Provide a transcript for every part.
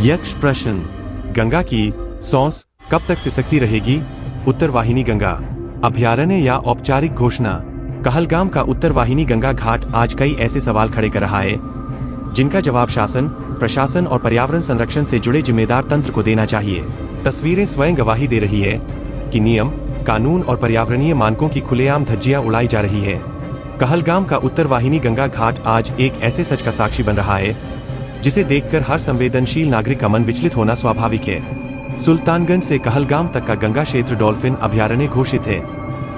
यक्ष प्रश्न, गंगा की सॉस कब तक सिसकती रहेगी? उत्तर वाहिनी गंगा अभयारण्य या औपचारिक घोषणा। कहलगाम का उत्तर वाहिनी गंगा घाट आज कई ऐसे सवाल खड़े कर रहा है जिनका जवाब शासन, प्रशासन और पर्यावरण संरक्षण से जुड़े जिम्मेदार तंत्र को देना चाहिए। तस्वीरें स्वयं गवाही दे रही है कि नियम, कानून और पर्यावरणीय मानकों की खुलेआम धज्जियां उड़ाई जा रही है। कहलगाम का उत्तर वाहिनी गंगा घाट आज एक ऐसे सच का साक्षी बन रहा है जिसे देखकर हर संवेदनशील नागरिक का मन विचलित होना स्वाभाविक है। सुल्तानगंज से कहलगाम तक का गंगा क्षेत्र डॉल्फिन अभयारण्य घोषित है,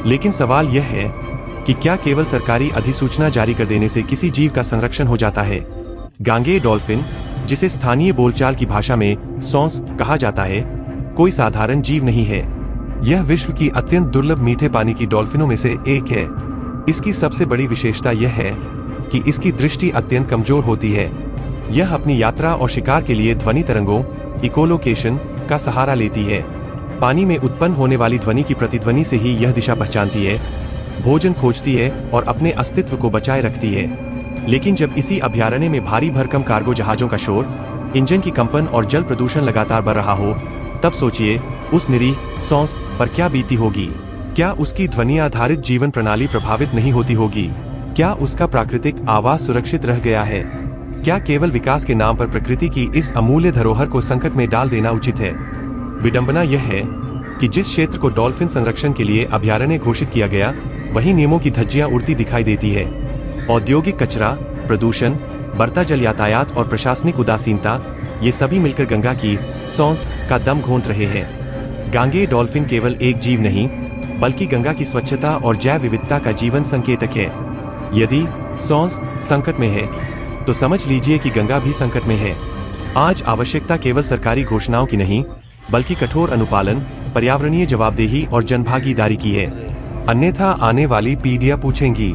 लेकिन सवाल यह है कि क्या केवल सरकारी अधिसूचना जारी कर देने से किसी जीव का संरक्षण हो जाता है? गांगेय डॉल्फिन, जिसे स्थानीय बोलचाल की भाषा में सॉस कहा जाता है, कोई साधारण जीव नहीं है। यह विश्व की अत्यंत दुर्लभ मीठे पानी की डॉल्फिनों में से एक है। इसकी सबसे बड़ी विशेषता यह है कि इसकी दृष्टि अत्यंत कमजोर होती है। यह अपनी यात्रा और शिकार के लिए ध्वनि तरंगों, इकोलोकेशन का सहारा लेती है। पानी में उत्पन्न होने वाली ध्वनि की प्रतिध्वनि से ही यह दिशा पहचानती है, भोजन खोजती है और अपने अस्तित्व को बचाए रखती है। लेकिन जब इसी अभयारण्य में भारी भरकम कार्गो जहाजों का शोर, इंजन की कंपन और जल प्रदूषण लगातार बढ़ रहा हो, तब सोचिए उस निरीह सॉस पर क्या बीती होगी। क्या उसकी ध्वनि आधारित जीवन प्रणाली प्रभावित नहीं होती होगी? क्या उसका प्राकृतिक आवास सुरक्षित रह गया है? क्या केवल विकास के नाम पर प्रकृति की इस अमूल्य धरोहर को संकट में डाल देना उचित है? विडंबना यह है कि जिस क्षेत्र को डॉल्फिन संरक्षण के लिए अभयारण्य घोषित किया गया, वही नियमों की धज्जियां उड़ती दिखाई देती है। औद्योगिक कचरा, प्रदूषण, बढ़ता जल यातायात और प्रशासनिक उदासीनता, ये सभी मिलकर गंगा की सॉस का दम घोंट रहे हैं। गांगेय डॉल्फिन केवल एक जीव नहीं, बल्कि गंगा की स्वच्छता और जैव विविधता का जीवन संकेतक है। यदि सॉस संकट में है, तो समझ लीजिए कि गंगा भी संकट में है। आज आवश्यकता केवल सरकारी घोषणाओं की नहीं, बल्कि कठोर अनुपालन, पर्यावरणीय जवाबदेही और जनभागीदारी की है। अन्यथा आने वाली पीढ़ियां पूछेंगी,